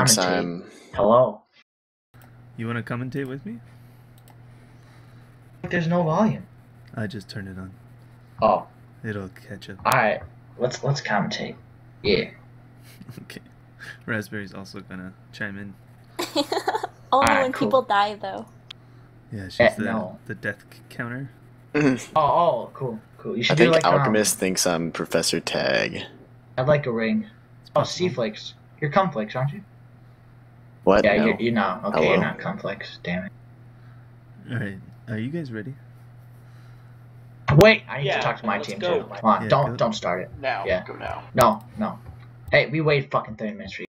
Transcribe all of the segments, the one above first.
thinks commentate. I'm... Hello. You want to commentate with me? There's no volume. I just turned it on. Oh. It'll catch up. Alright. Let's commentate. Yeah. Okay. Raspberry's also gonna chime in. Only when people die, though. Yeah, she's no. the death counter. Oh, cool. You should I think do like Alchemist thinks I'm Professor Tag. I'd like a ring. Oh, C-Flakes. You're Cumflakes, aren't you? What? Yeah, No. you're not. Okay, Hello? you're not Cumflakes. Damn it. Alright, are you guys ready? Wait, I need to talk to my team go. too. Come on, Yeah, don't start it. Now. Yeah. Go now. No. Hey, we waited fucking 30 minutes for you.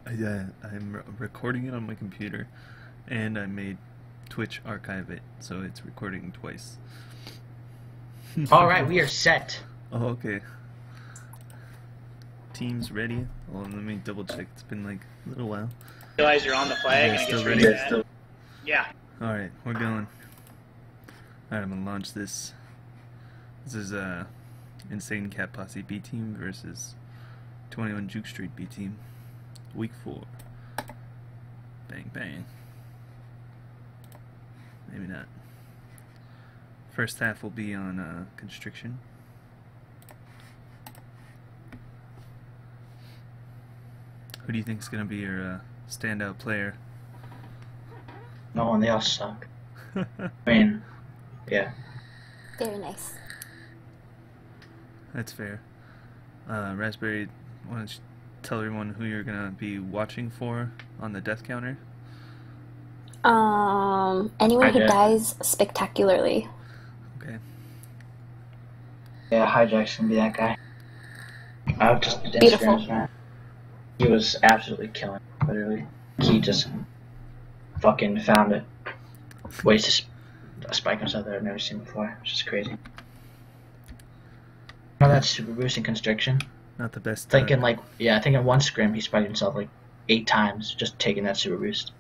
I'm recording it on my computer, and I made Twitch archive it, so it's recording twice. Alright, we are set. Oh, okay. Team's ready. Well, let me double check. It's been like a little while. Realize you're on the flag and it Still gets ready? really bad. Yeah. Alright, we're going. Alright, I'm gonna launch this. This is Insane Cat Posse B team versus 21 Juke Street B team. Week 4. Bang bang. Maybe not. First half will be on constriction. Who do you think is gonna be your standout player? No one, they all suck. I mean, yeah. Very nice. That's fair. Raspberry, why don't you tell everyone who you're gonna be watching for on the death counter? Anyone who dies spectacularly. Okay. Yeah, Hijack's gonna be that guy. I'll just Beautiful. Instagram, man. He was absolutely killing, literally. He just fucking found it. Ways to spike himself that I've never seen before. It's just crazy. Know that super boosting constriction? Not the best. I think in one scrim he spiked himself like 8 times just taking that super boost.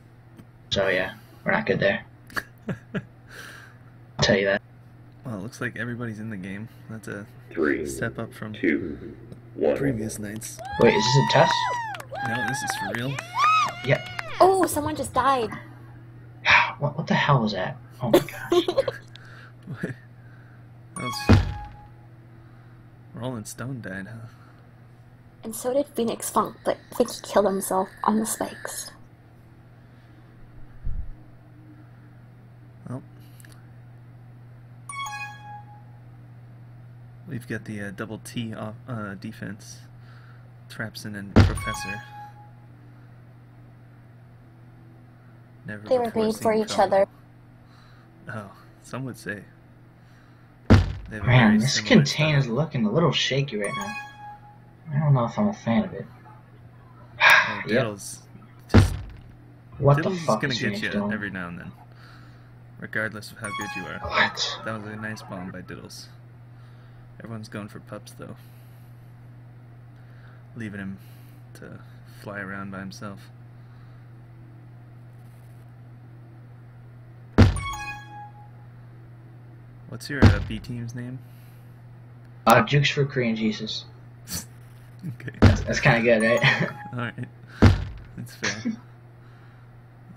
So yeah, we're not good there. I'll tell you that. Well, it looks like everybody's in the game. That's a 3, step up from 2, 1. previous nights. Wait, is this a test? No, this is for real. Yeah. Oh, someone just died. What the hell was that? Oh my gosh. That was... Rolling Stone died, huh? And so did Phoenix Funk, but I think he killed himself on the spikes. Well, we've got the double T off, defense. Trapson and Professor. Never They were before made seen for each trouble. other. Oh, some would say. They have a Man, very this similar contain is style. looking a little shaky right now. I don't know if I'm a fan of it. Oh, Yep. Diddles. Just, What Diddles the is fuck gonna is get Phoenix you doing? every now and then. Regardless of how good you are. What? That was a nice bomb by Diddles. Everyone's going for pups though. Leaving him to fly around by himself. What's your B team's name? Jukes for Korean Jesus. Okay. That's kind of good, right? Alright. That's fair.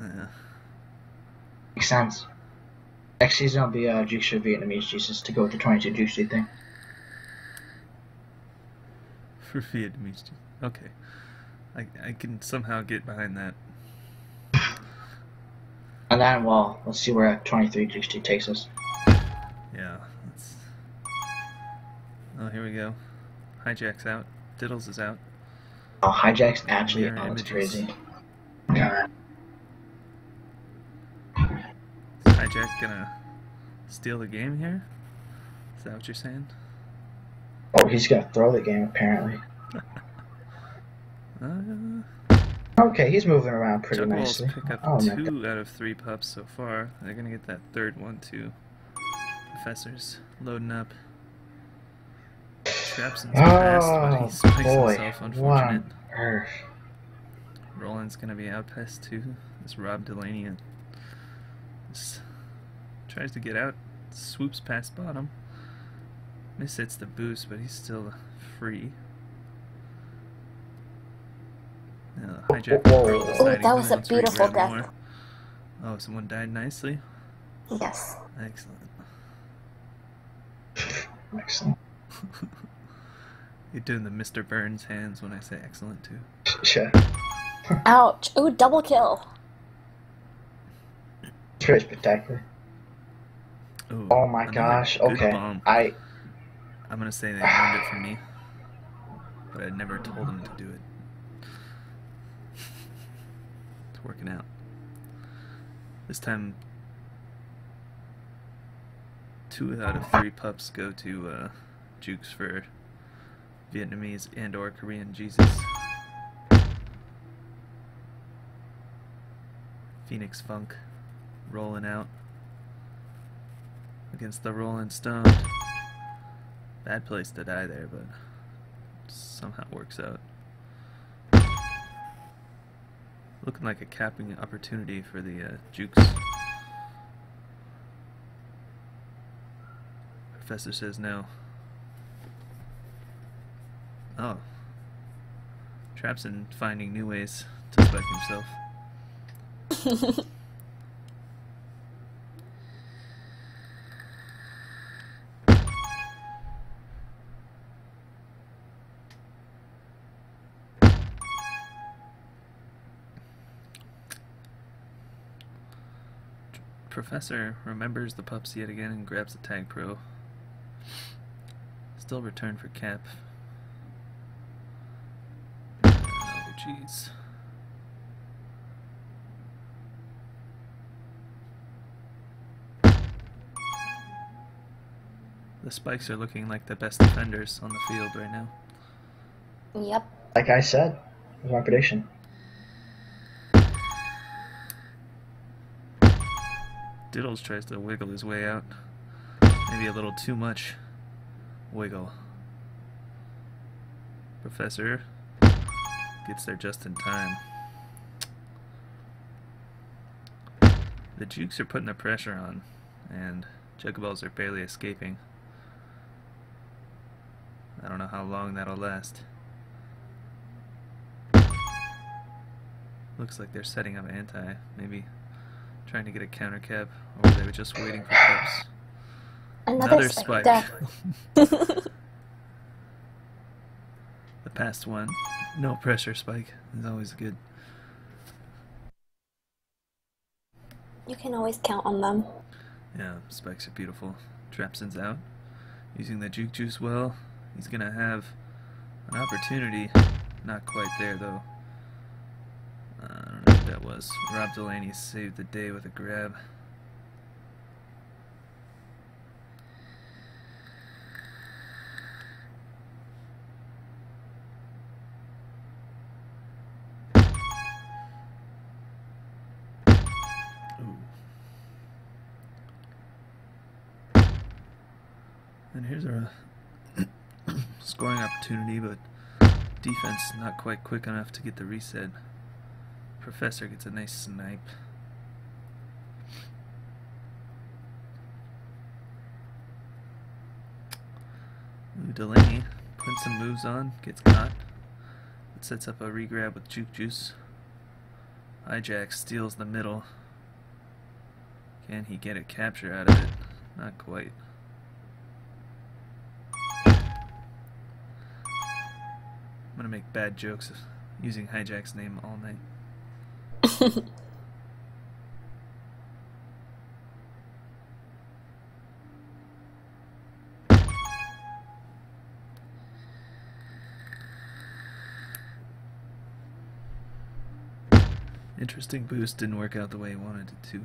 Yeah. Makes sense. Next season will be Jukes for Vietnamese Jesus to go with the 22 Juke Street thing. For Vietnamese. Okay. I can somehow get behind that. And then, well, let's see where 23 Juke Street takes us. Yeah. That's... Oh, here we go. Hijack's out. Diddles is out. Oh, Hijack's actually, Mirror oh, that's images. crazy. God. Is Hijack gonna steal the game here? Is that what you're saying? Oh, he's gonna throw the game, apparently. Okay, he's moving around pretty Jugaballs nicely. pick up Oh, my God. 2 out of 3 pups so far. They're gonna get that third one too. Professor's loading up. Trapson's fast, but he spikes boy, himself. what Unfortunate. on earth? Roland's gonna be out past 2. This Rob Delaney just tries to get out, swoops past bottom. Mishits the boost, but he's still free. Hijack Whoa. Pearl Oh, deciding that who was a wants to beautiful grab death. more. Oh, someone died nicely. Yes. Excellent. Excellent. You're doing the Mr. Burns hands when I say excellent too. Shit. Ouch. Ooh, double kill. It's very spectacular. Ooh, Oh my another gosh. good Okay. bomb. I'm gonna say they learned it from me, but I never told them to do it. It's working out. This time, 2 out of 3 pups go to Jukes for Vietnamese and or Korean Jesus. Phoenix Funk rolling out against the Rolling Stone. Bad place to die there, but somehow works out. Looking like a capping opportunity for the Jukes. Professor says no. Oh. Trapson finding new ways to spike himself. Professor remembers the pups yet again and grabs the tag pro. Still return for cap. Oh jeez. The spikes are looking like the best defenders on the field right now. Yep. like I said, was my prediction. Diddles tries to wiggle his way out. Maybe a little too much wiggle. Professor gets there just in time. The Jukes are putting the pressure on, and Jugaballs are barely escaping. I don't know how long that'll last. Looks like they're setting up anti, maybe trying to get a counter cap, or they were just waiting for cups. Another spike. death. The past one. No pressure spike is always good. You can always count on them. Yeah, spikes are beautiful. Trapson's out. Using the juke juice well. He's gonna have an opportunity. Not quite there though. I don't know what that was. Rob Delaney saved the day with a grab. And here's our scoring opportunity, but defense not quite quick enough to get the reset. Professor gets a nice snipe. Ooh, Delaney putting some moves on, gets caught. It sets up a regrab with Juke Juice. Hijack steals the middle. Can he get a capture out of it? Not quite. I'm gonna make bad jokes using Hijack's name all night. Interesting boost, didn't work out the way he wanted it to.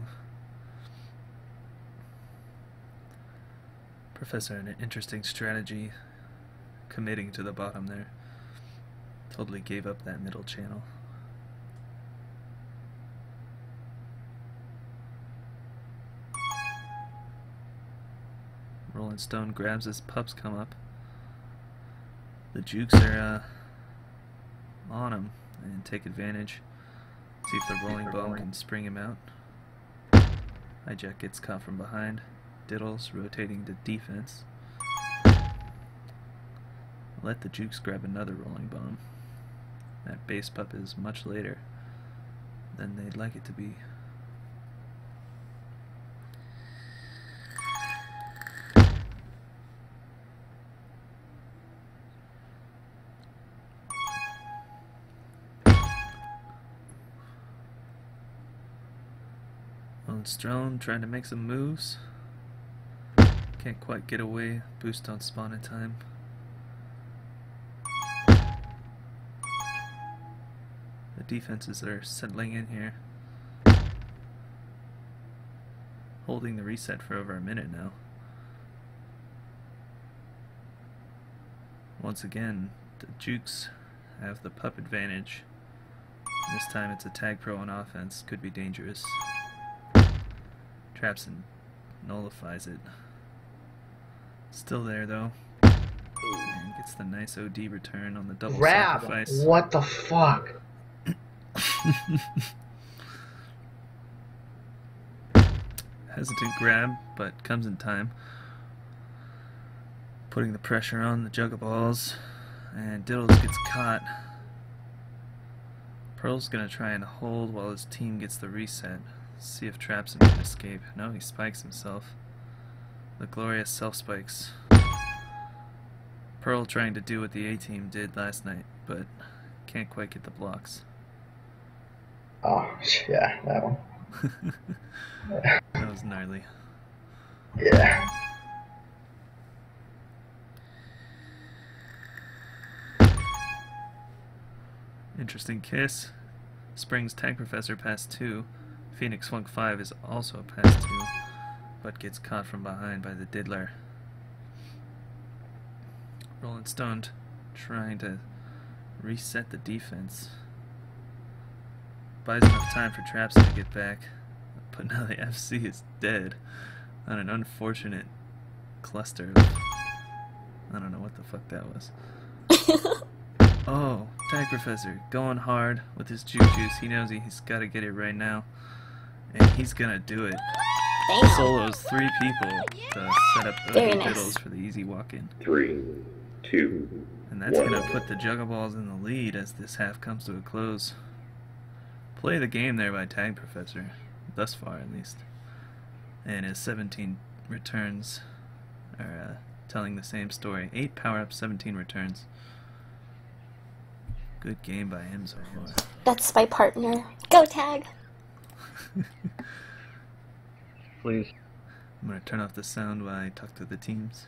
Professor, an interesting strategy, committing to the bottom there. Totally gave up that middle channel. Rolling Stone grabs as pups come up. The Jukes are on him and take advantage. See if the rolling bone can spring him out. Hijack gets caught from behind. Diddles rotating to defense. Let the Jukes grab another rolling bone. That base pup is much later than they'd like it to be. Strone trying to make some moves. Can't quite get away. Boost don't spawn in time. The defenses are settling in here. Holding the reset for over a minute now. Once again, the Jukes have the pup advantage. This time it's a tag pro on offense. Could be dangerous. Trapson nullifies it. Still there though. And gets the nice OD return on the double sacrifice. What the fuck? Hesitant grab, but comes in time. Putting the pressure on the Jugaballs. And Diddles gets caught. Pearl's gonna try and hold while his team gets the reset. See if Trapson can escape. No, he spikes himself. The glorious self-spikes. Pearl trying to do what the A-team did last night, but can't quite get the blocks. Oh, yeah, that one. That was gnarly. Yeah. Interesting kiss. Springs Tag Professor past 2. Phoenix Funk 5 is also past 2, but gets caught from behind by the Diddler. Rolling Stone trying to reset the defense. Buys enough time for Trapson to get back. But now the FC is dead on an unfortunate cluster. I don't know what the fuck that was. Oh, Tag Professor going hard with his Juice. He knows he's got to get it right now, and he's gonna do it. Damn. Solos 3 people to set up the Very nice. fiddles for the easy walk-in. 3, 2, And that's 1. going to put the Jugaballs in the lead as this half comes to a close. Play the game there by Tag Professor, thus far at least. And his 17 returns are telling the same story. 8 power-ups, 17 returns. Good game by him so far. That's my partner. Go Tag! Please. I'm going to turn off the sound while I talk to the teams.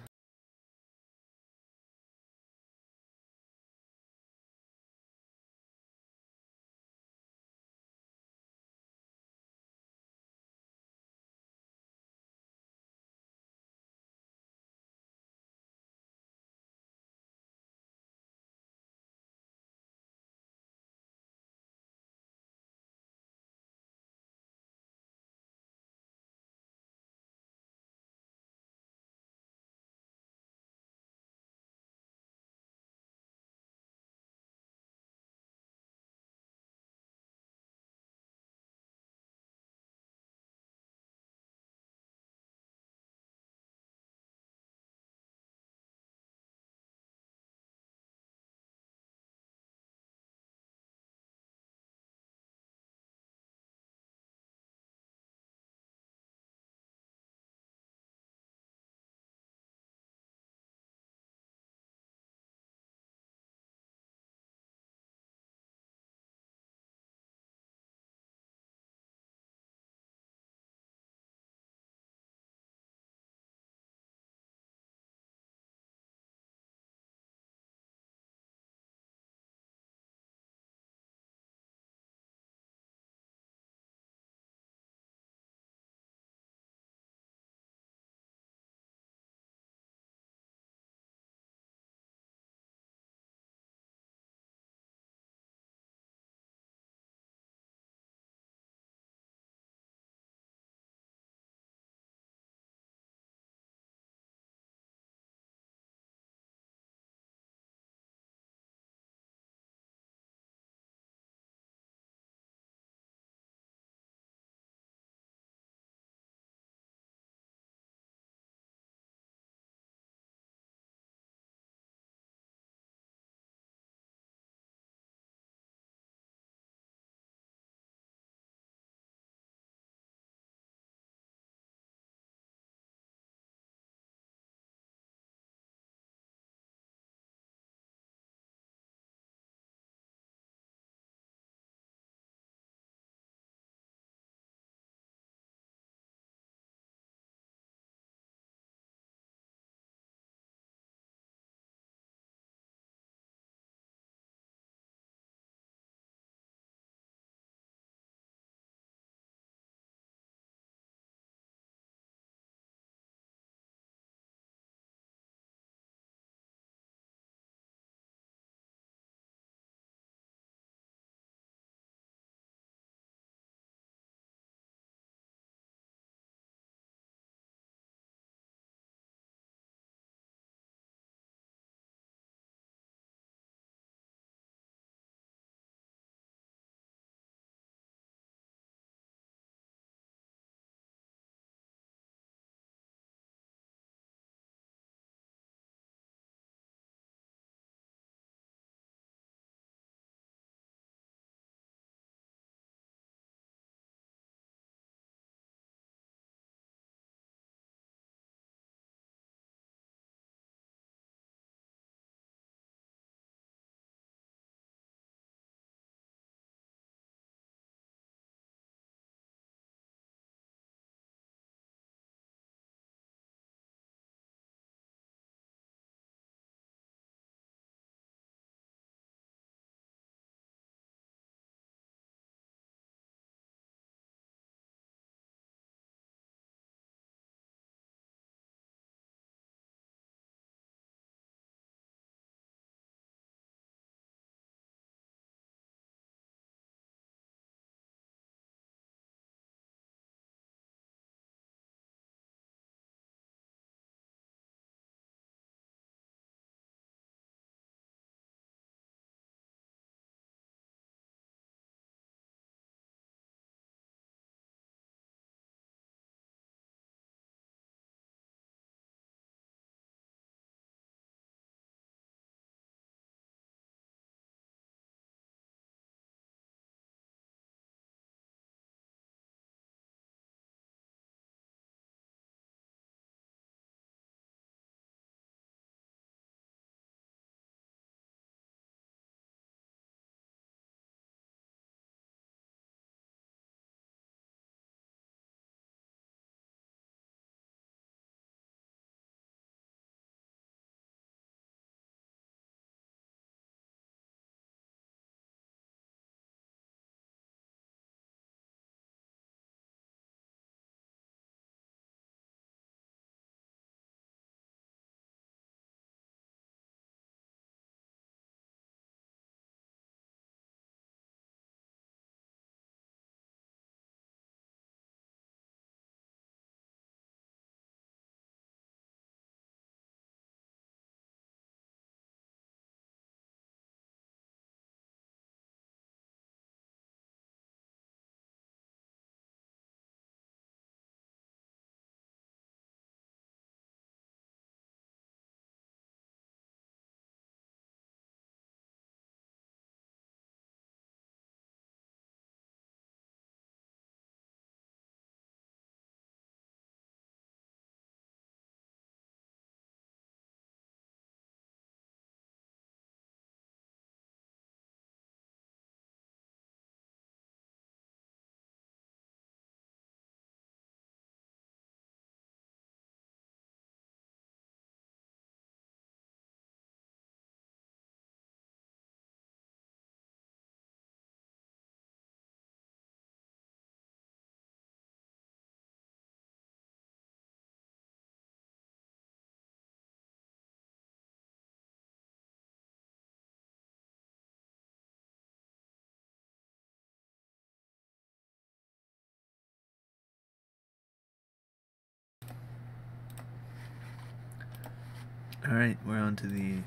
Alright, we're on to the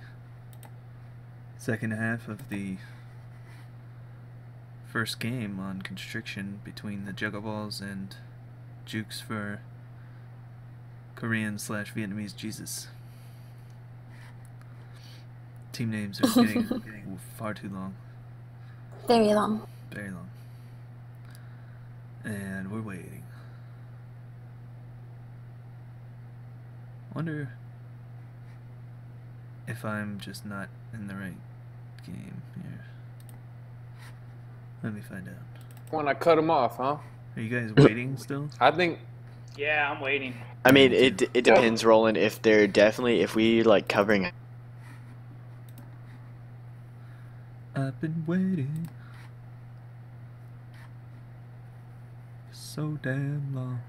second half of the first game on Constriction between the Jugaballs and Jukes for Korean/Vietnamese Jesus. Team names are getting far too long. Very long. Very long. And we're waiting. Wonder if I'm just not in the right game here. Let me find out. When I cut him off, huh? Are you guys waiting still? I think. Yeah, I'm waiting. I mean, it depends, Roland. If they're definitely, if we like covering. I've been waiting so damn long.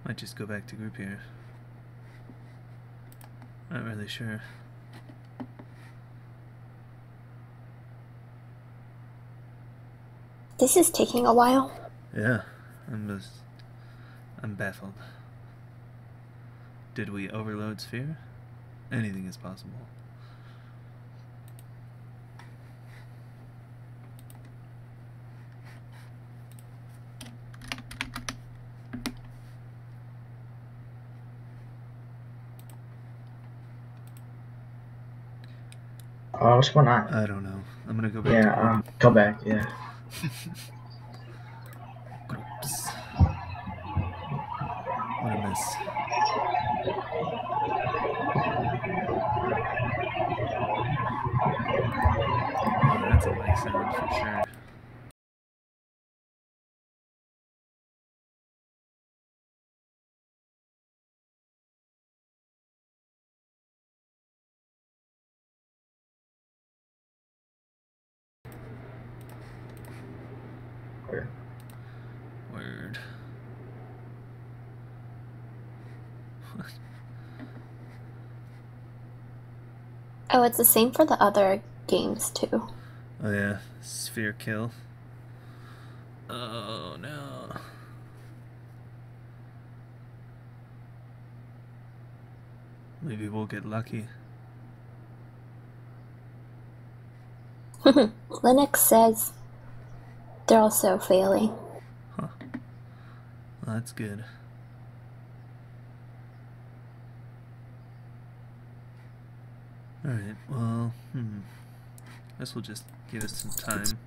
Might just go back to group here. Not really sure. This is taking a while. Yeah, I'm baffled. Did we overload sphere? Anything is possible. What's going on? I don't know. I'm gonna go back to Yeah, group. come back, yeah. Groups. What a mess. Oh, that's a mic sound for sure. Word. What? Oh, it's the same for the other games too. Oh yeah, sphere kill. Oh no. Maybe we'll get lucky. Linux says they're also failing. Huh. Well, that's good. Alright, well, Guess we'll just give it some time.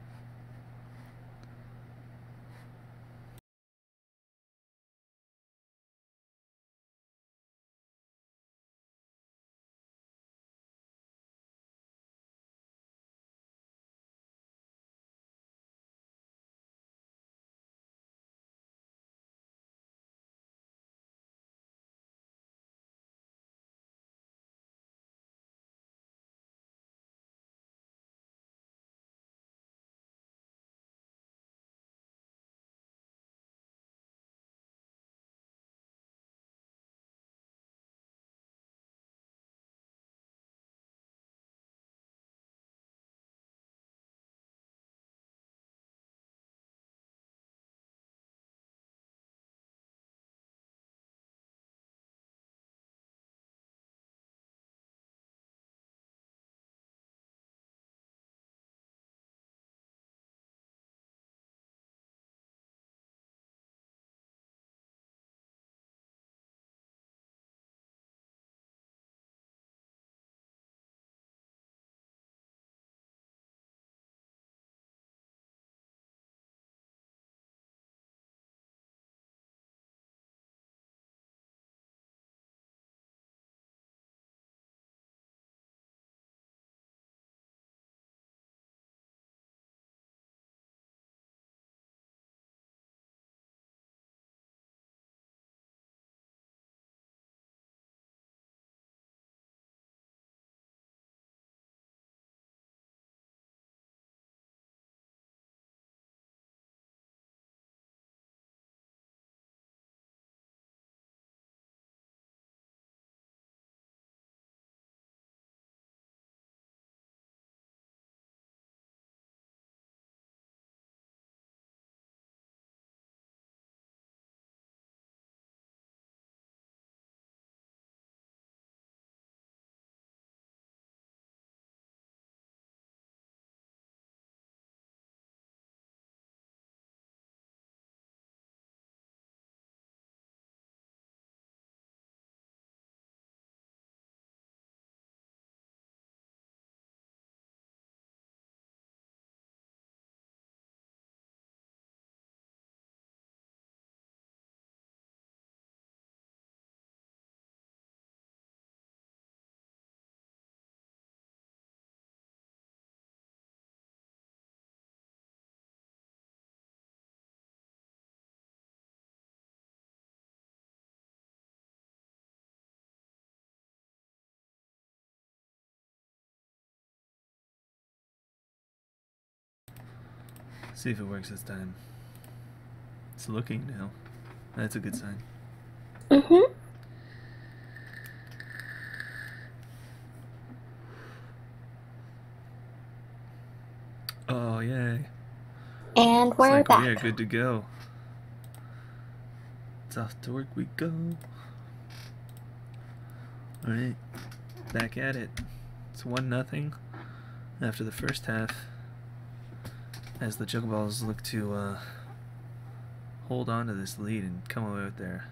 See if it works this time. It's looking now. That's a good sign. Mm-hmm. Oh, yay. And Looks we're like back. we are good to go. It's off to work we go. Alright, back at it. It's 1-0 after the first half, as the Jugaballs look to hold on to this lead and come away with their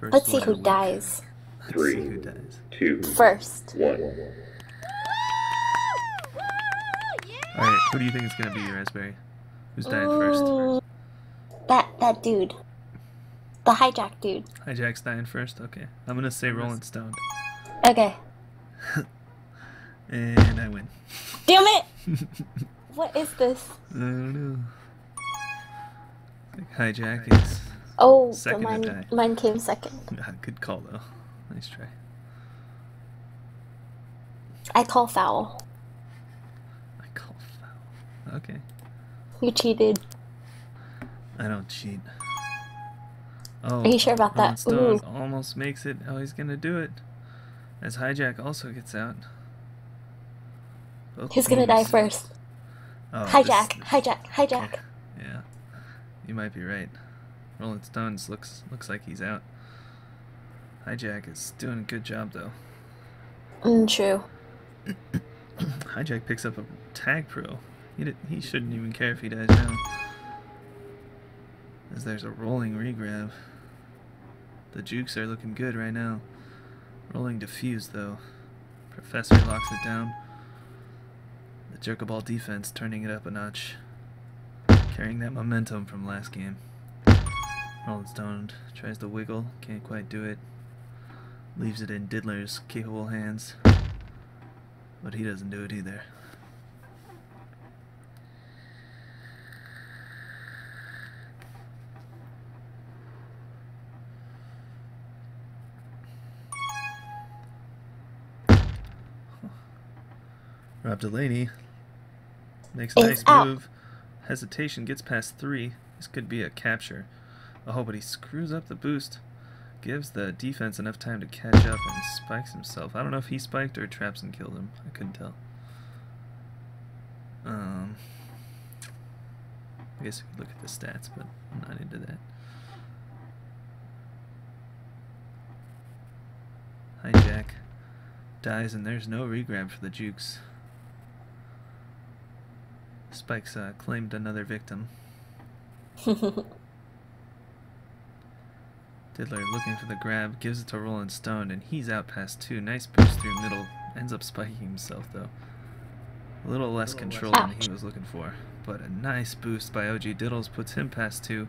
first Let's see win who of the week. dies Let's see who dies. 2, first. 1. Alright, who do you think is going to be your Raspberry? Who's dying first? Ooh, that dude. The hijack dude. Hijack's dying first? Okay. I'm going to say Rolling Stone. Okay. And I win. Damn it! What is this? I don't know. Like Hijack is Oh, second so to die. mine came second. Good call though. Nice try. I call foul. I call foul. Okay. You cheated. I don't cheat. Oh, Are you sure about Rolling that? Stone Ooh. almost makes it. Oh, he's gonna do it. As Hijack also gets out. Both Who's gonna die teams- first? Oh, Hijack, this- hijack, hijack. Okay. Yeah, you might be right. Rolling Stones looks like he's out. Hijack is doing a good job though. True. Hijack picks up a tag pro. He shouldn't even care if he dies now. As there's a rolling regrab. The Jukes are looking good right now. Rolling defuse though. Professor locks it down. The Jukaball defense turning it up a notch. Carrying that momentum from last game. Rolling Stone tries to wiggle, can't quite do it. Leaves it in Diddler's capable hands. But he doesn't do it either. Rob Delaney makes a nice It's out. move. Hesitation gets past 3. This could be a capture. Oh, but he screws up the boost. Gives the defense enough time to catch up and spikes himself. I don't know if he spiked or traps and killed him. I couldn't tell. I guess we could look at the stats, but I'm not into that. Hijack dies, and there's no regrab for the Jukes. Spikes claimed another victim. Diddler looking for the grab, gives it to Rolling Stone, and he's out past 2. Nice boost through middle. Ends up spiking himself, though. A little less control than he was looking for. But a nice boost by OG Diddles puts him past 2.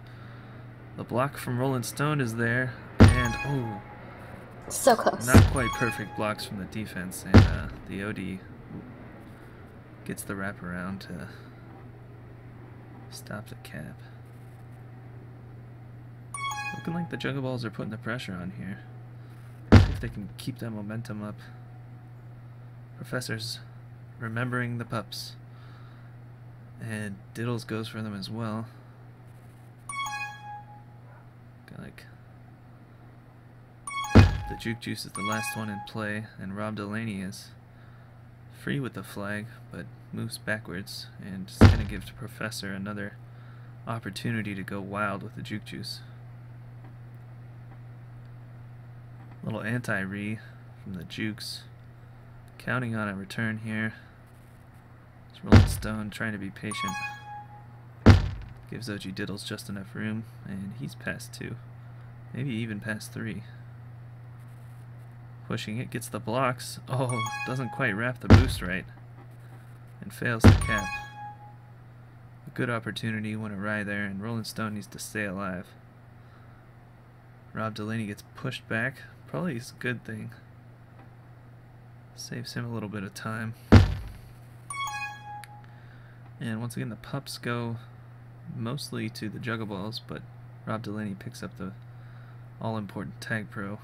The block from Rolling Stone is there, and oh, So close. not quite perfect blocks from the defense, and the OD gets the wraparound to stop the cap. Looking like the Jugaballs are putting the pressure on here. See if they can keep that momentum up. Professor's remembering the pups. And Diddles goes for them as well. Like the Juke Juice is the last one in play, and Rob Delaney is free with the flag, but moves backwards, and is going to give to Professor another opportunity to go wild with the Juke Juice. Little anti-re from the Jukes. Counting on a return here. It's Rolling Stone trying to be patient. Gives OG Diddles just enough room, and he's past 2. Maybe even past 3. Pushing it, gets the blocks. Oh, doesn't quite wrap the boost right. And fails to cap. A good opportunity went awry there, and Rolling Stone needs to stay alive. Rob Delaney gets pushed back. Probably is a good thing. Saves him a little bit of time. And once again, the pups go mostly to the Jugaballs, but Rob Delaney picks up the all-important tag pro.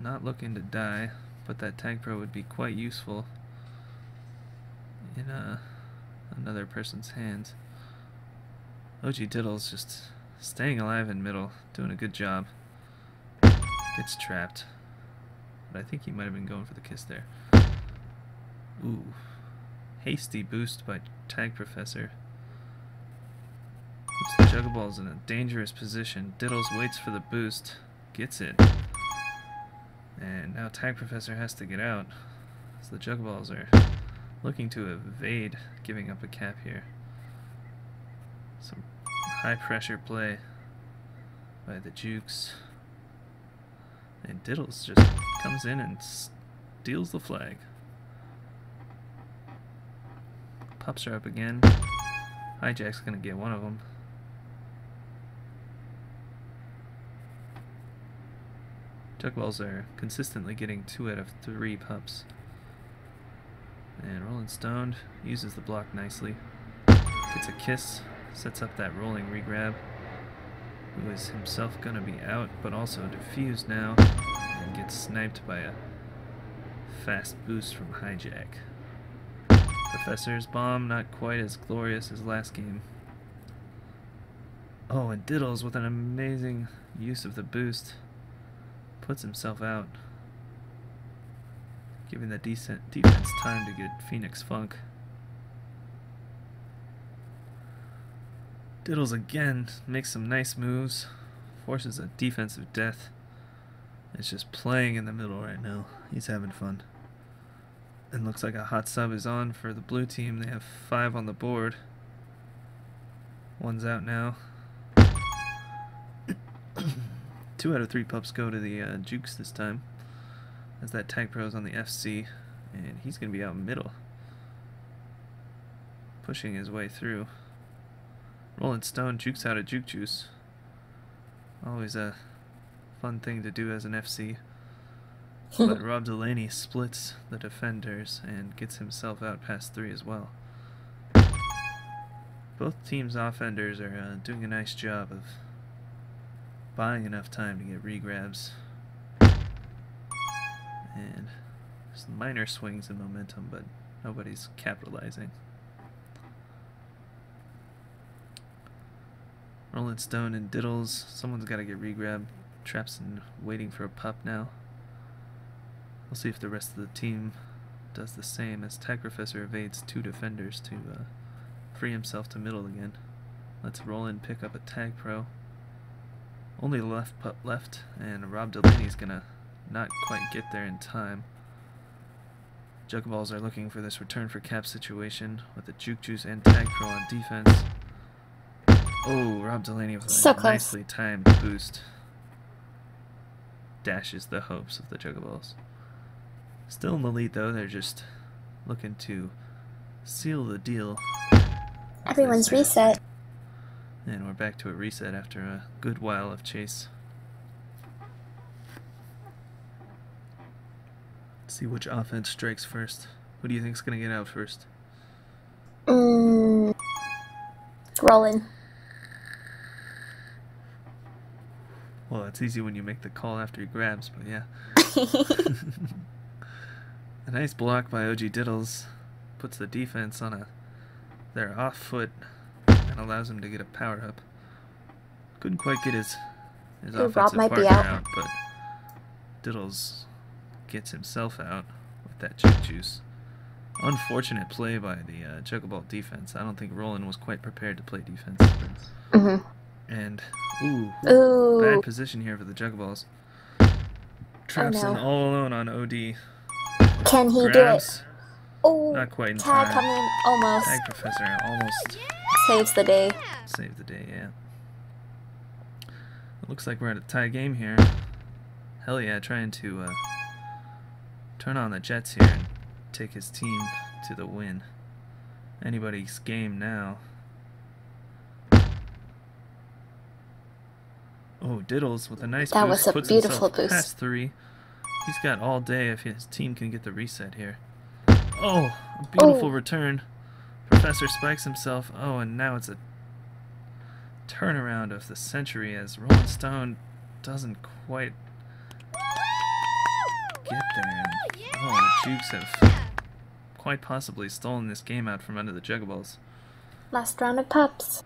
Not looking to die, but that tag pro would be quite useful in another person's hands. OG Diddle's just staying alive in middle, doing a good job. Gets trapped. But I think he might have been going for the kiss there. Ooh. Hasty boost by Tag Professor. Puts the Jugaballs in a dangerous position. Diddles waits for the boost. Gets it. And now Tag Professor has to get out. So the Jugaballs are looking to evade giving up a cap here. Some high pressure play by the Jukes. And Diddles just comes in and steals the flag. Pups are up again. Hijack's gonna get one of them. Jugaballs are consistently getting 2 out of 3 pups. And Rolling Stone uses the block nicely. Gets a kiss, sets up that rolling regrab. Who is himself gonna be out, but also defused now. And gets sniped by a fast boost from Hijack. Professor's bomb, not quite as glorious as last game. Oh, and Diddles with an amazing use of the boost. Puts himself out. Giving the decent defense time to get Phoenix Funk. Diddles again makes some nice moves. Forces a defensive death. It's just playing in the middle right now. He's having fun. And looks like a hot sub is on for the blue team. They have 5 on the board. One's out now. 2 out of 3 pups go to the Jukes this time. As that Tag Pro's on the FC. And he's going to be out middle. Pushing his way through. Rolling Stone jukes out a Juke Juice. Always a fun thing to do as an FC. But Rob Delaney splits the defenders and gets himself out past 3 as well. Both teams' offenders are doing a nice job of buying enough time to get regrabs. And some minor swings in momentum, but nobody's capitalizing. Rolling Stone and Diddles. Someone's got to get regrabbed. Trapson waiting for a pup now. We'll see if the rest of the team does the same as Tag Professor evades 2 defenders to free himself to middle again. Let's roll in, pick up a Tag Pro. Only the left pup left, and Rob Delaney's gonna not quite get there in time. Jugaballs are looking for this return for cap situation with the Juke Juice and Tag Pro on defense. Oh, Rob Delaney with a nicely timed boost. Dashes the hopes of the Jugaballs. Still in the lead though, they're just looking to seal the deal. Everyone's reset. And we're back to a reset after a good while of chase. Let's see which offense strikes first. Who do you think's gonna get out first? Rolling. Well, it's easy when you make the call after he grabs, but yeah. A nice block by OG Diddles puts the defense on their off foot and allows him to get a power up. Couldn't quite get his offensive partner out, but Diddles gets himself out with that Juke Juice. Unfortunate play by the Jugaball defense. I don't think Roland was quite prepared to play defense. And ooh, bad position here for the Jugaballs. Trapson all alone on OD. Can he do it? Oh, not quite in Tag time. coming, almost. Tag Professor almost saves the day. Saved the day, yeah. It looks like we're at a tie game here. Hell yeah, trying to turn on the Jets here and take his team to the win. Anybody's game now. Oh, Diddles with a nice boost. That was a puts beautiful himself boost. Past 3. He's got all day if his team can get the reset here. Oh, a beautiful return. Professor spikes himself. Oh, and now it's a turnaround of the century as Rolling Stone doesn't quite get there. And, oh, the Jukes have quite possibly stolen this game out from under the Jugaballs. Last round of pups.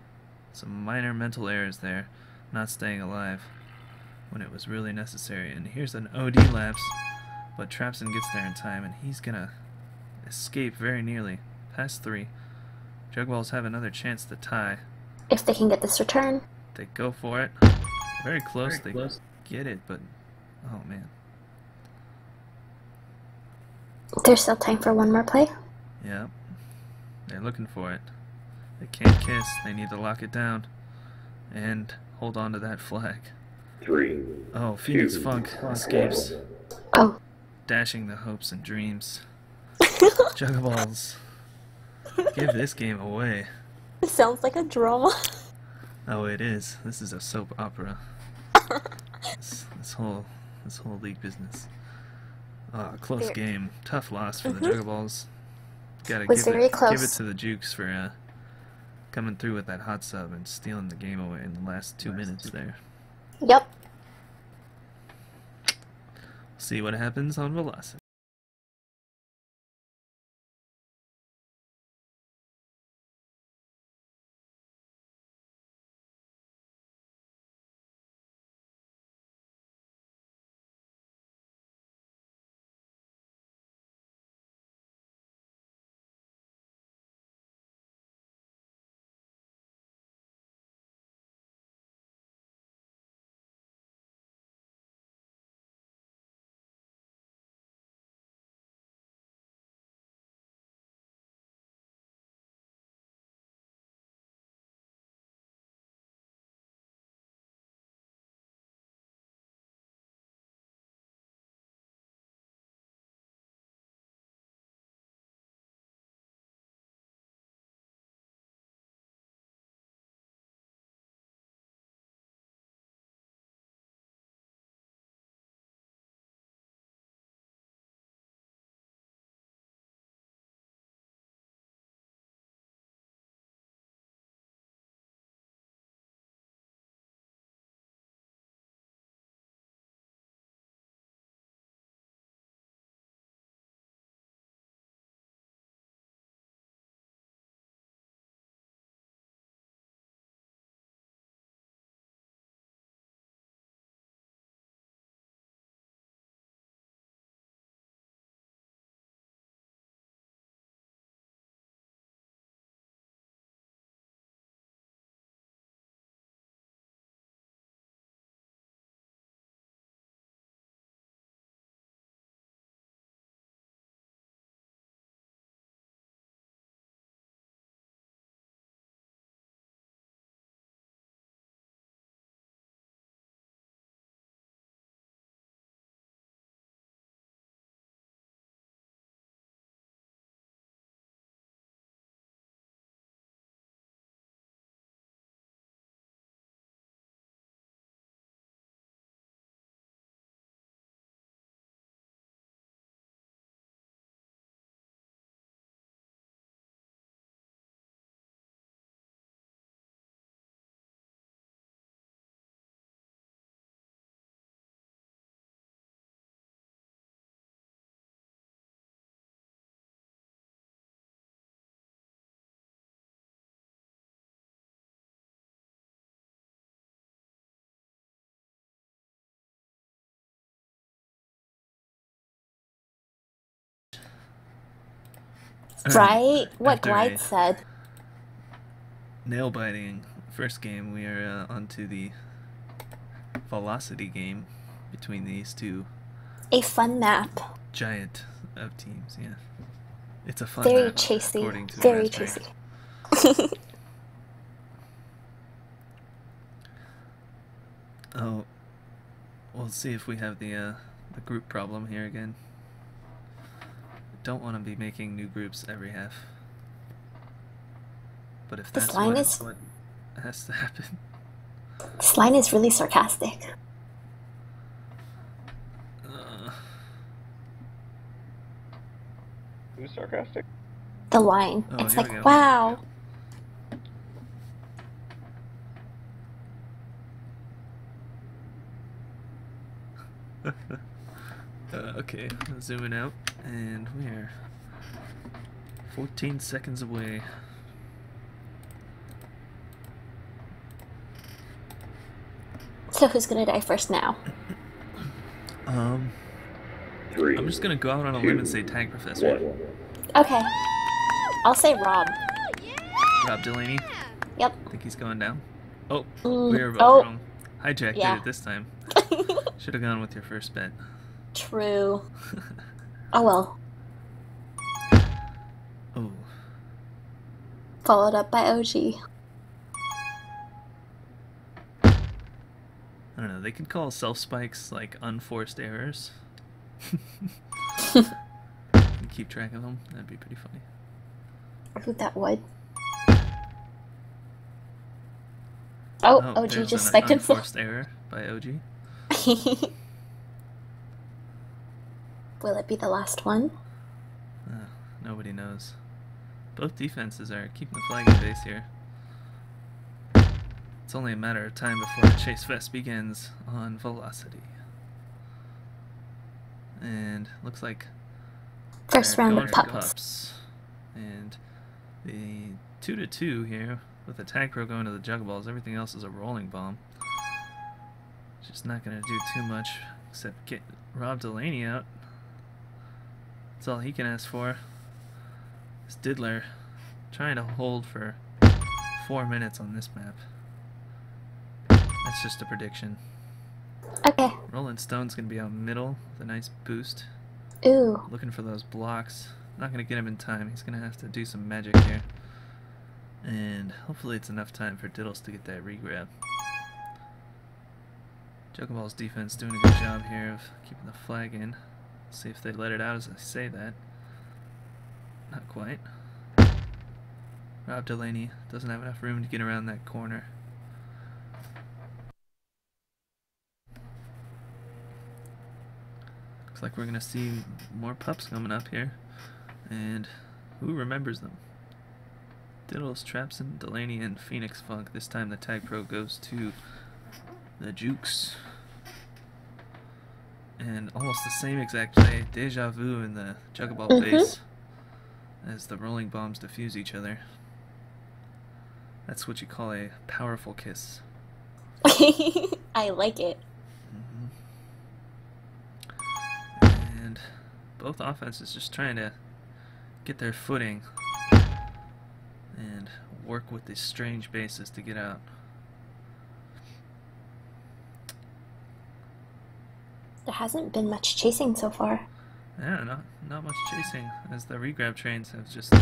Some minor mental errors there, not staying alive when it was really necessary. And here's an OD lapse, but Trapson gets there in time, and he's gonna escape very nearly. Past 3. Jugaballs have another chance to tie. If they can get this return. They go for it. Very close. They get it, but oh man. There's still time for one more play. Yeah. They're looking for it. They can't kiss. They need to lock it down and hold on to that flag. 3. Oh, Phoenix 2, Funk escapes, Oh. dashing the hopes and dreams. Jugaballs give this game away. It sounds like a drama. Oh, it is. This is a soap opera. This whole league business. Close game. Tough loss for the Jugaballs. Gotta Was give very it close. to the Jukes for coming through with that hot sub and stealing the game away in the last 2 minutes there. Yep. See what happens on Velocity. Right? What After Glide a said. nail-biting first game, we are onto the Velocity game between these two A fun map. giant of teams. Yeah, it's a fun Very map, according chasey. to Very Raspberry. chasey. Oh, we'll see if we have the group problem here again. Don't want to be making new groups every half. But if This that's line what, is- what has to happen. This line is really sarcastic. Who's sarcastic? The line. Oh, It's here we like, go. wow. Okay, zooming out, and we're 14 seconds away. So who's gonna die first now? I'm 3, just gonna go out on a limb and say Tag Professor. 1. Okay. I'll say Rob. Rob Delaney. Yep. Think he's going down. Oh, Mm, we were both oh. wrong. Hijack Yeah. did it this time. Should have gone with your first bet. True. Oh well. Oh, Followed up by OG. I don't know. They could call self-spikes like unforced errors. And keep track of them. That'd be pretty funny. Who that would? Oh, OG there's just an spiked himself. unforced error by OG. Will it be the last one? Nobody knows. Both defenses are keeping the flag in base here. It's only a matter of time before Chase Fest begins on Velocity. And looks like First they're round going of for pups. And the 2-2 here with the Tag Pro going to the Jugaballs. Everything else is a rolling bomb. Just not going to do too much except get Rob Delaney out. That's all he can ask for. This Diddler trying to hold for 4 minutes on this map. That's just a prediction. Okay. Rolling Stone's going to be out middle with a nice boost. Ooh. Looking for those blocks. Not going to get him in time. He's going to have to do some magic here. And hopefully it's enough time for Diddles to get that regrab. Jugaball's defense doing a good job here of keeping the flag in. See if they let it out as I say that. Not quite. Rob Delaney doesn't have enough room to get around that corner. Looks like we're going to see more pups coming up here. And who remembers them? Diddles, Trapson, Delaney, and Phoenix Funk. This time the Tag Pro goes to the Jukes. And almost the same exact play, Deja Vu in the Jugaball base as the rolling bombs diffuse each other. That's what you call a powerful kiss. I like it. And both offenses just trying to get their footing and work with these strange bases to get out. There hasn't been much chasing so far. Yeah, not much chasing, as the regrab trains have just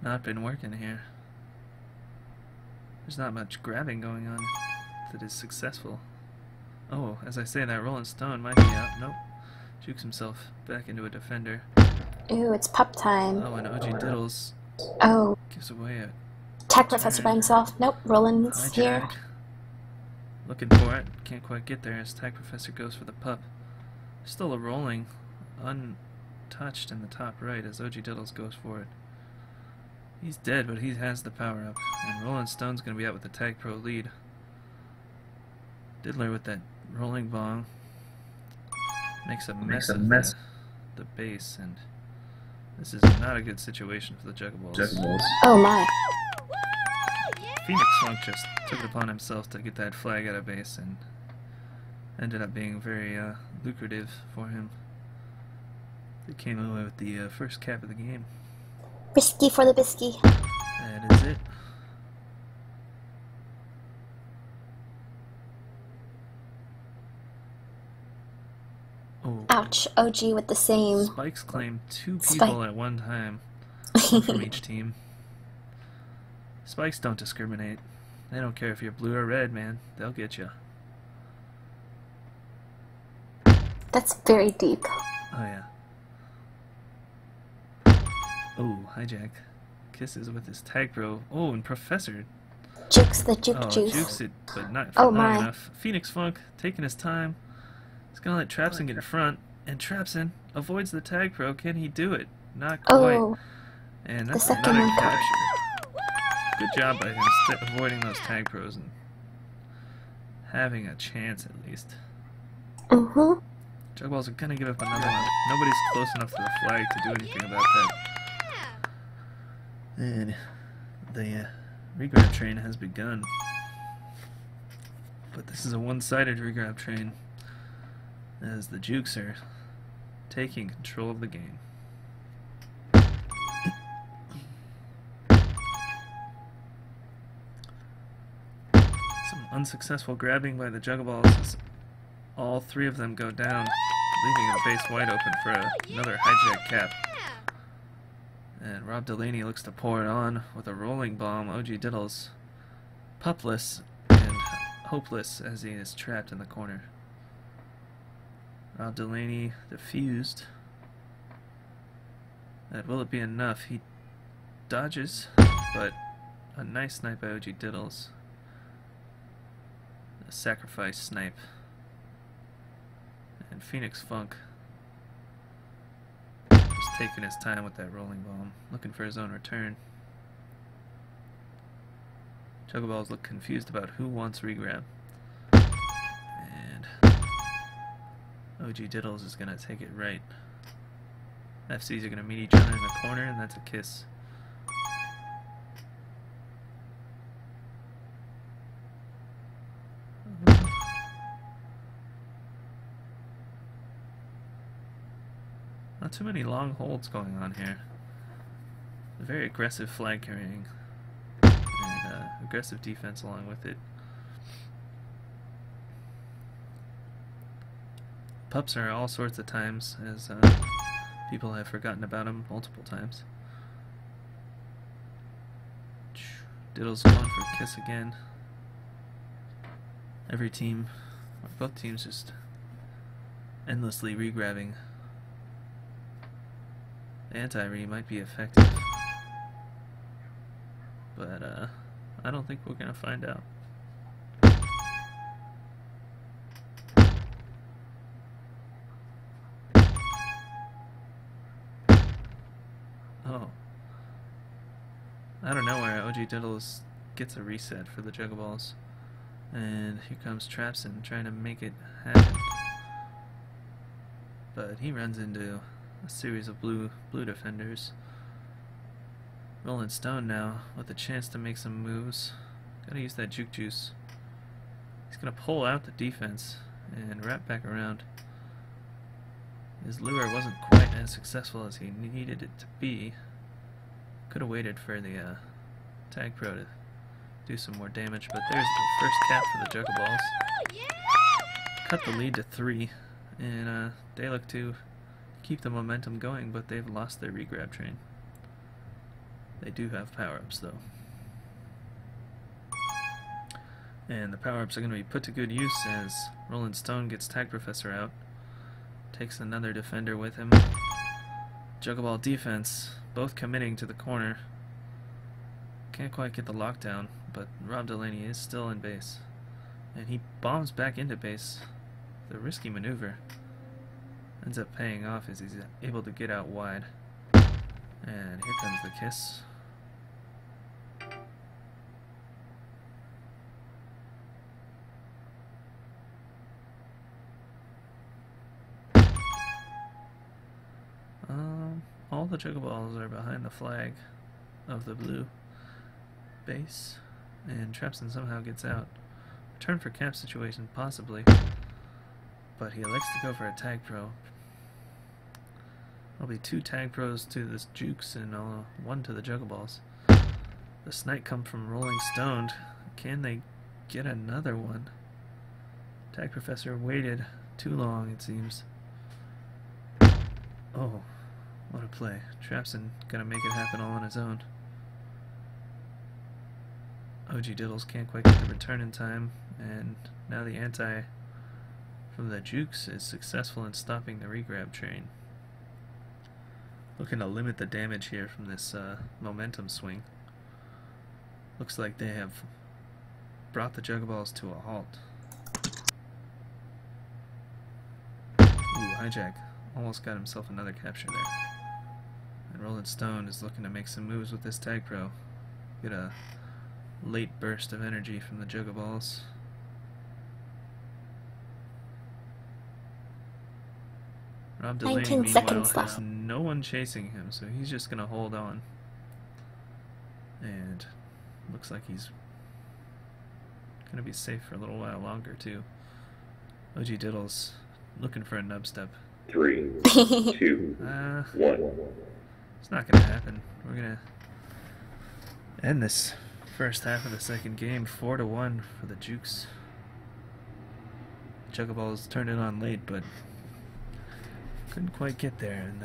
not been working here. There's not much grabbing going on that is successful. Oh, as I say, that Rolling Stone might be out. Nope. Jukes himself back into a defender. Ooh, it's pup time. Oh, and OG Diddles Oh, gives away a Tag Professor by himself. Nope, Roland's here. hijack. Looking for it. Can't quite get there as Tag Professor goes for the pup. Still a rolling, untouched in the top right as OG Diddles goes for it. He's dead, but he has the power up. And Rolling Stone's going to be out with the Tag Pro lead. Diddler with that rolling bong makes a mess of the base, and this is not a good situation for the Jugaballs. Oh my. Phoenix Funk just took it upon himself to get that flag out of base and ended up being very lucrative for him. They came away with the first cap of the game. Risky for the bisky. That is it. Oh, Ouch, OG with the same. Spikes claim 2 Spike. people at one time, one from each team. Spikes don't discriminate. They don't care if you're blue or red, man. They'll get you. That's very deep. Oh, yeah. Oh, hijack. Kisses with his Tag Pro. Oh, and Professor. Jukes the Juke Oh, Juice. jukes it, but not for Oh, long my. enough. Phoenix Funk taking his time. He's gonna let Trapson get in front, and Trapson avoids the Tag Pro. Can he do it? Not quite. Oh, And the that's second another one. capture. Good job by him avoiding those Tag Pros and having a chance at least. Mm-hmm. Jugballs are gonna give up another one. Nobody's close enough to the flag to do anything about that. And the regrab train has begun. But this is a one-sided regrab train, as the Jukes are taking control of the game. Some unsuccessful grabbing by the Jugaballs as all three of them go down, leaving a base wide open for another hijack cap. And Rob Delaney looks to pour it on with a rolling bomb. OG Diddles pupless and hopeless as he is trapped in the corner. Rob Delaney defused. And will it be enough? He dodges, but a nice snipe by OG Diddles. A sacrifice snipe. And Phoenix Funk is taking his time with that rolling bomb, looking for his own return. Jugaballs look confused about who wants regrab. And OG Diddles is going to take it right. FCs are going to meet each other in the corner, and that's a kiss. Not too many long holds going on here. A very aggressive flag carrying and aggressive defense along with it. Pups are all sorts of times, as people have forgotten about them multiple times. Diddle's going for a kiss again. Every team, or both teams, just endlessly regrabbing. Anti-re might be effective, but I don't think we're gonna find out. Oh, out of nowhere, OG Diddles gets a reset for the Jugaballs, and here comes Trapson trying to make it happen, but he runs into a series of blue defenders. Rolling Stone now with a chance to make some moves. Gotta use that juke juice. He's gonna pull out the defense and wrap back around. His lure wasn't quite as successful as he needed it to be. Could have waited for the Tag Pro to do some more damage, but there's the first cap for the Jugaballs. Cut the lead to 3, and they look to keep the momentum going, but they've lost their regrab train. They do have power-ups though. And the power-ups are going to be put to good use as Rolling Stone gets Tag Professor out. Takes another defender with him. Jugaball defense, both committing to the corner. Can't quite get the lockdown, but Rob Delaney is still in base. And he bombs back into base. The risky maneuver ends up paying off as he's able to get out wide. And here comes the kiss. All the Jugaballs are behind the flag of the blue base, and Trapson somehow gets out. Return for cap situation, possibly, but he elects to go for a Tag Pro. There'll be 2 Tag Pros to this Jukes and 1 to the Jugaballs. The snipe come from Rolling Stoned. Can they get another one? Tag Professor waited too long, it seems. Oh, what a play. Trapson gonna make it happen all on his own. OG Diddles can't quite get the return in time, and now the anti from the Jukes is successful in stopping the regrab train. Looking to limit the damage here from this momentum swing. Looks like they have brought the Jugaballs to a halt. Ooh, hijack. Almost got himself another capture there. And Rolling Stone is looking to make some moves with this Tag Pro. Get a late burst of energy from the Jugaballs. Rob Delaney, 19 meanwhile, seconds has left. no one chasing him, so he's just going to hold on. Looks like he's gonna be safe for a little while longer too. OG Diddle's looking for a nub step. 3, 2, 1. It's not gonna happen. We're gonna end this first half of the second game 4-1 for the Jukes. Jugaballs turned it on late, but couldn't quite get there, and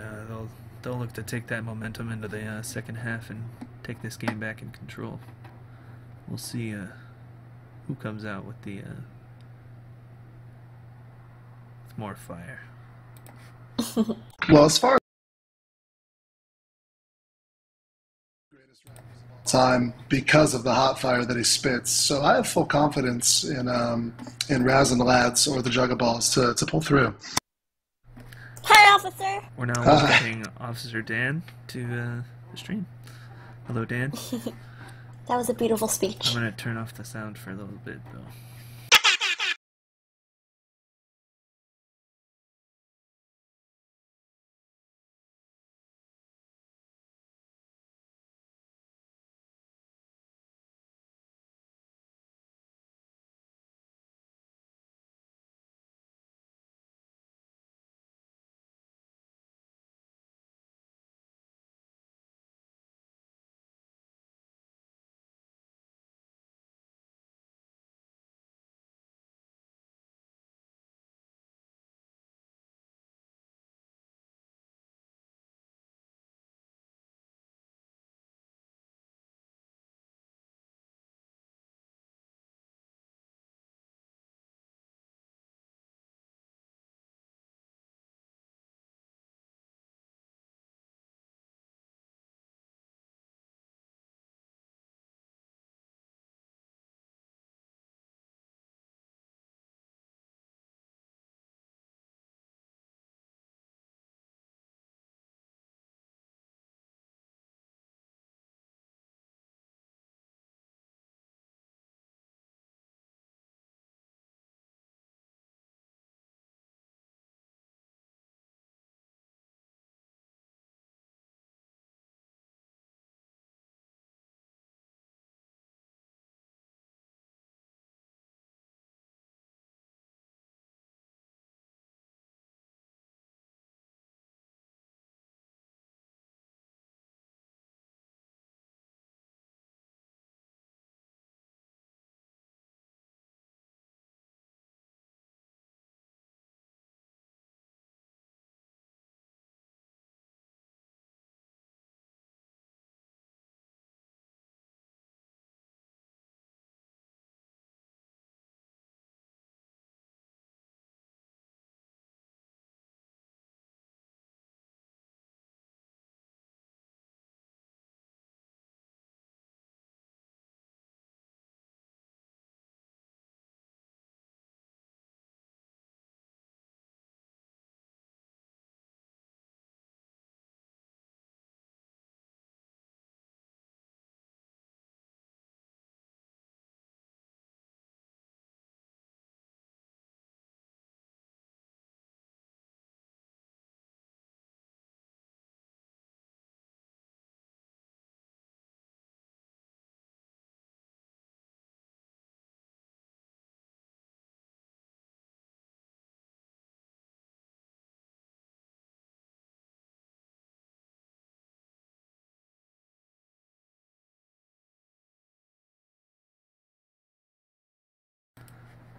they'll look to take that momentum into the second half and take this game back in control. We'll see who comes out with the with more fire. Well, as far as time because of the hot fire that he spits, so I have full confidence in Raz and the lads or the Jugaballs to pull through. Hi, officer. We're now welcoming Officer Dan to the stream. Hello, Dan. That was a beautiful speech. I'm gonna turn off the sound for a little bit, though.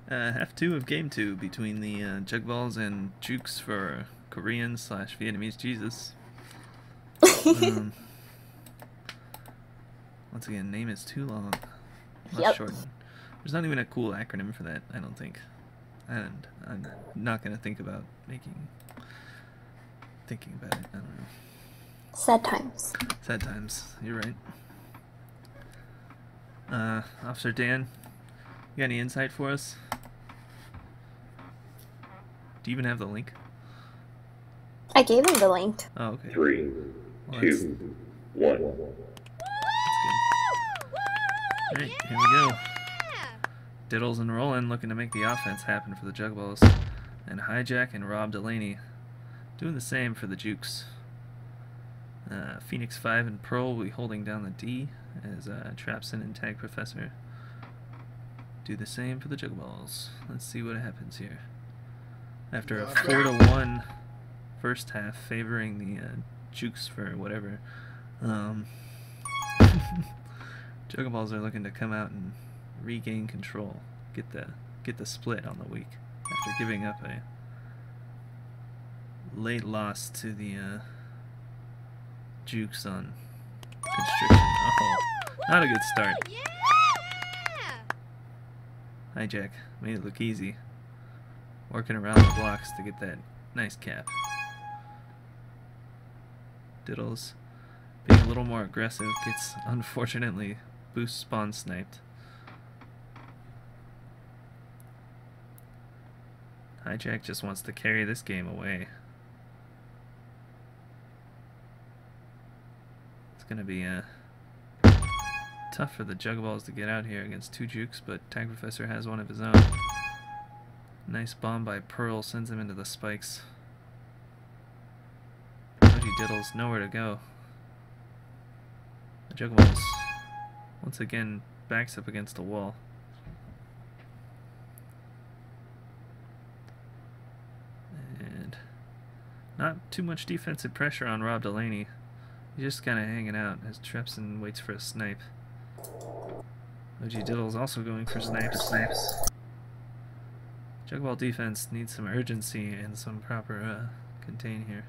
Half 2 of game 2 between the Jugaballs and Jukes for Korean / Vietnamese Jesus. Once again, name is too long. Let's shorten. There's not even a cool acronym for that, I don't think. And I'm not going to think about thinking about it. I don't know. Sad times. Sad times. You're right. Officer Dan, you got any insight for us? Do you even have the link? I gave him the link. Oh, okay. 3, 2, 1. That's good. Alright, here we go. Diddles and Roland looking to make the offense happen for the Jugaballs. And Hijack and Rob Delaney doing the same for the Jukes. Phoenix 5 and Pearl will be holding down the D as Trapson and Tag Professor do the same for the Jugaballs. Let's see what happens here. After a 4-1 first half favoring the Jukes for whatever, Jugaballs are looking to come out and regain control, get the split on the week after giving up a late loss to the Jukes on Constriction. Oh, not a good start. Hijack made it look easy, working around the blocks to get that nice cap. Diddles, being a little more aggressive, gets unfortunately boost spawn sniped. Hijack just wants to carry this game away. It's gonna be tough for the Jugaballs to get out here against two Jukes, but Tag Professor has one of his own. Nice bomb by Pearl sends him into the spikes. OG Diddles nowhere to go. The Jugaballs once again backs up against the wall. And not too much defensive pressure on Rob Delaney. He's just kind of hanging out as Trepson waits for a snipe. OG Diddle's also going for snipes. Jugaball defense needs some urgency and some proper contain here.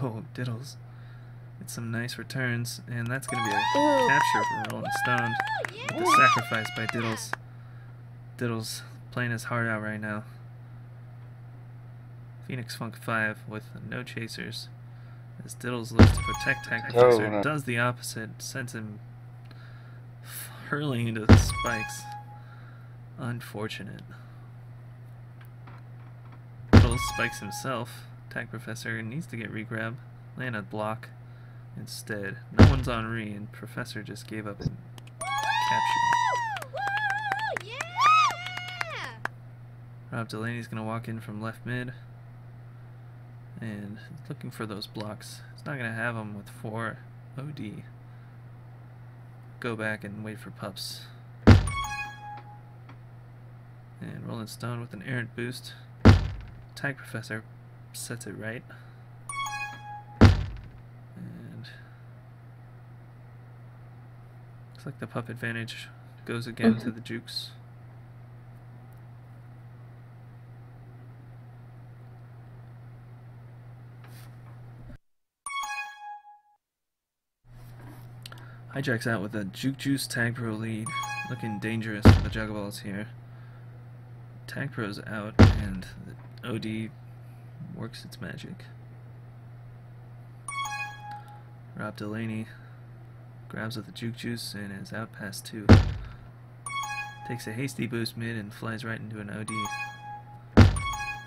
Oh, Diddles. It's some nice returns, and that's going to be a capture for Rolling Stone. With the sacrifice by Diddles. Diddles playing his heart out right now. Phoenix Funk 5 with no chasers. As Diddles looks to protect Tag Professor, does the opposite, sends him hurling into the spikes. Unfortunate. Diddles spikes himself. Tag Professor needs to get regrab. Land a block instead. No one's on re, and Professor just gave up and captured. Rob Delaney's gonna walk in from left mid and looking for those blocks. He's not gonna have them with 4 OD. Go back and wait for pups. And Rolling Stone with an errant boost. Tag Professor sets it right. And looks like the pup advantage goes again to the Jukes. Hijack's out with a Juice Tag Pro lead. Looking dangerous for the Jugaballs here. Tag Pro's out and the OD works its magic. Rob Delaney grabs with the Juice and is out past 2. Takes a hasty boost mid and flies right into an OD.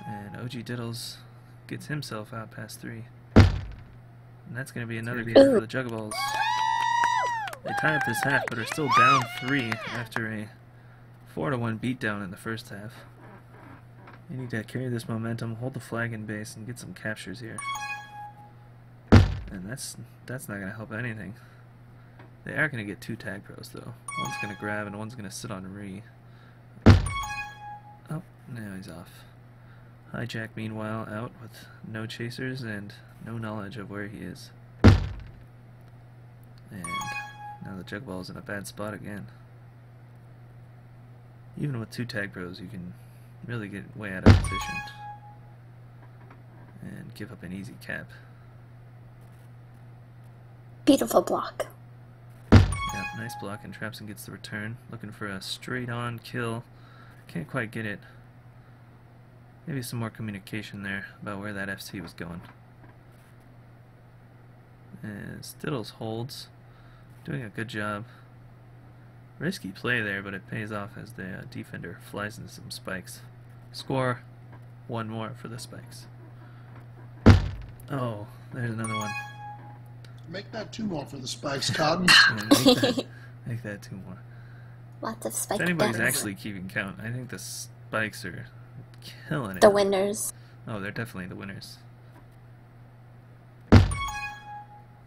And OG Diddles gets himself out past 3. And that's going to be another beat for the Jugaballs. They tie up this half, but are still down 3 after a 4-1 beatdown in the first half. They need to carry this momentum, hold the flag in base, and get some captures here. And that's not going to help anything. They are going to get 2 tag pros, though. One's going to grab, and one's going to sit on re. Oh, now he's off. Hijack, meanwhile, out with no chasers and no knowledge of where he is. And now the Jugball's in a bad spot again. Even with 2 tag pros, you can really get way out of position and give up an easy cap. Beautiful block. Yeah, nice block, and Trapson gets the return. Looking for a straight-on kill. Can't quite get it. Maybe some more communication there about where that FC was going. And Stiddles holds. Doing a good job. Risky play there, but it pays off as the defender flies into some spikes. Score 1 more for the spikes. Oh, there's another one. Make that 2 more for the spikes, Cotton. Yeah, make that 2 more. Lots of If spike anybody's guns. actually keeping count, I think the spikes are killing it. The winners. Oh, they're definitely the winners.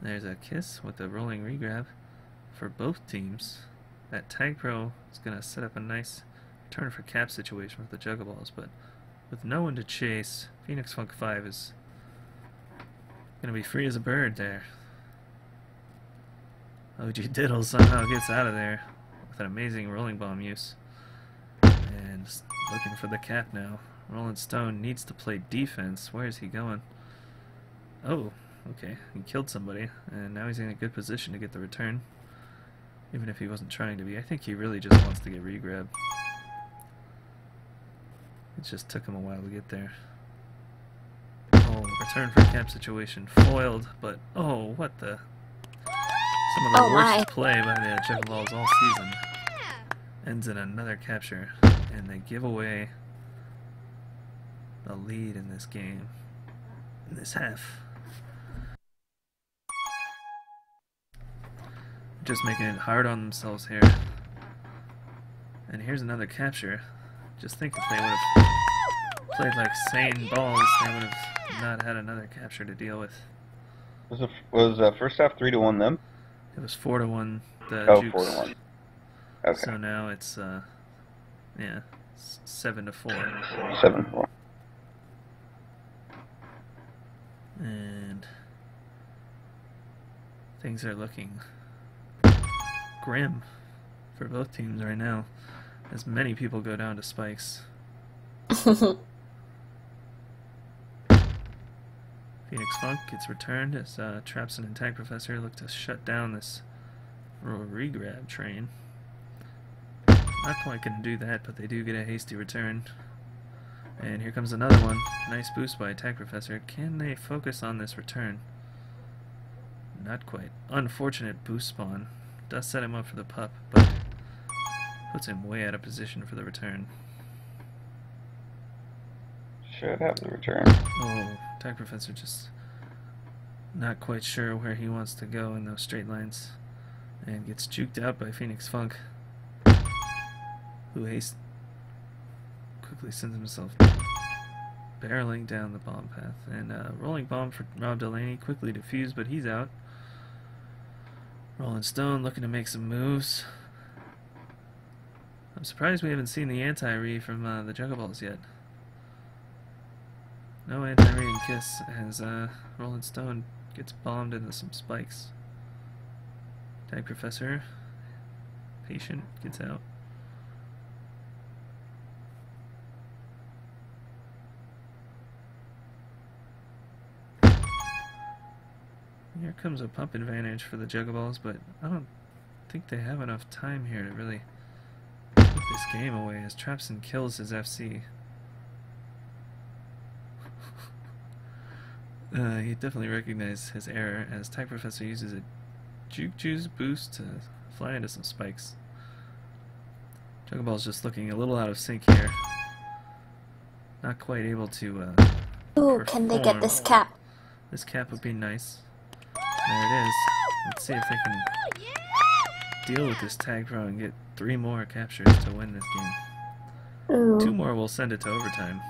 There's a kiss with a rolling regrab for both teams. That Tag Pro is going to set up a nice turn for cap situation with the Jugaballs, but with no one to chase, Phoenix Funk 5 is going to be free as a bird there. OG Diddle somehow gets out of there with an amazing rolling bomb use. And looking for the cap now. Rolling Stone needs to play defense. Where is he going? Oh, okay. He killed somebody, and now he's in a good position to get the return. Even if he wasn't trying to be. I think he really just wants to get regrab. It just took him a while to get there. Oh, return for cap situation. Foiled, but oh, what the... Some of the worst play by the Jugaballs all season ends in another capture, and they give away the lead in this game, in this half. Just making it hard on themselves here. And here's another capture. Just think if they would have played like sane balls, they would have not had another capture to deal with. Was first half 3-1 them? It was 4-1 the Oh, Jukes. 4-1. Okay. So now it's yeah, 7-4. 7-4. And things are looking grim for both teams right now, as many people go down to spikes. Phoenix Funk gets returned as Trapson and Tag Professor look to shut down this regrab train. Not quite gonna do that, but they do get a hasty return. And here comes another one. Nice boost by Tag Professor. Can they focus on this return? Not quite. Unfortunate boost spawn. Does set him up for the pup, but puts him way out of position for the return. Should have the return. Oh, Tag Professor just not quite sure where he wants to go in those straight lines, and gets juked out by Phoenix Funk, who quickly sends himself barreling down the bomb path. And rolling bomb for Rob Delaney, quickly defused, but he's out. Rolling Stone looking to make some moves. I'm surprised we haven't seen the anti-re from the Jugaballs yet. No anti-re and kiss as Rolling Stone gets bombed into some spikes. Tag Professor, patient, gets out. Here comes a pump advantage for the Jugaballs, but I don't think they have enough time here to really put this game away as Trapson kills his FC. He definitely recognized his error as Tag Professor uses a Jukes boost to fly into some spikes. Jugaball's just looking a little out of sync here. Not quite able to Ooh, can they get this cap? This cap would be nice. There it is. Let's see if they can deal with this Tag Pro and get 3 more captures to win this game. Ooh. 2 more will send it to overtime.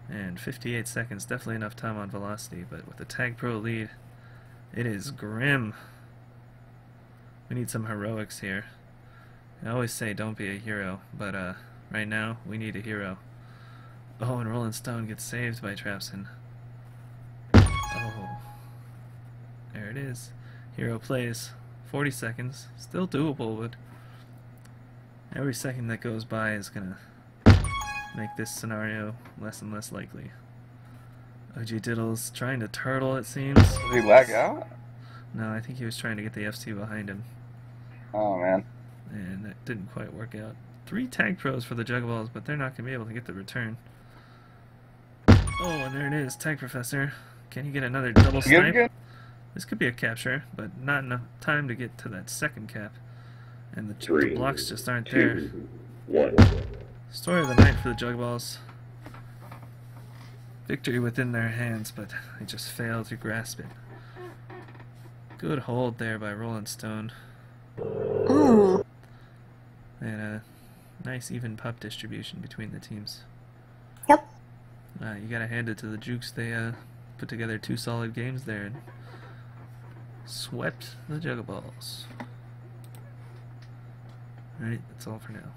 And 58 seconds, definitely enough time on velocity, but with the Tag Pro lead, it is grim. We need some heroics here. I always say don't be a hero, but right now, we need a hero. Oh, and Rolling Stone gets saved by Trapson. Oh. There it is. Hero plays. 40 seconds. Still doable, but every second that goes by is gonna make this scenario less and less likely. OG Diddle's trying to turtle, it seems. Did he lag out? No, I think he was trying to get the FC behind him. Oh, man. And that didn't quite work out. 3 Tag Pros for the Jugaballs, but they're not going to be able to get the return. Oh, and there it is. Tag Professor. Can he get another double snipe? This could be a capture, but not enough time to get to that second cap. And the blocks just aren't there. 2, 1. Story of the night for the Jugaballs. Victory within their hands, but they just failed to grasp it. Good hold there by Rolling Stone. And a nice even pup distribution between the teams. Yep. You gotta hand it to the Jukes. They put together 2 solid games there and swept the Jugaballs. Alright, that's all for now.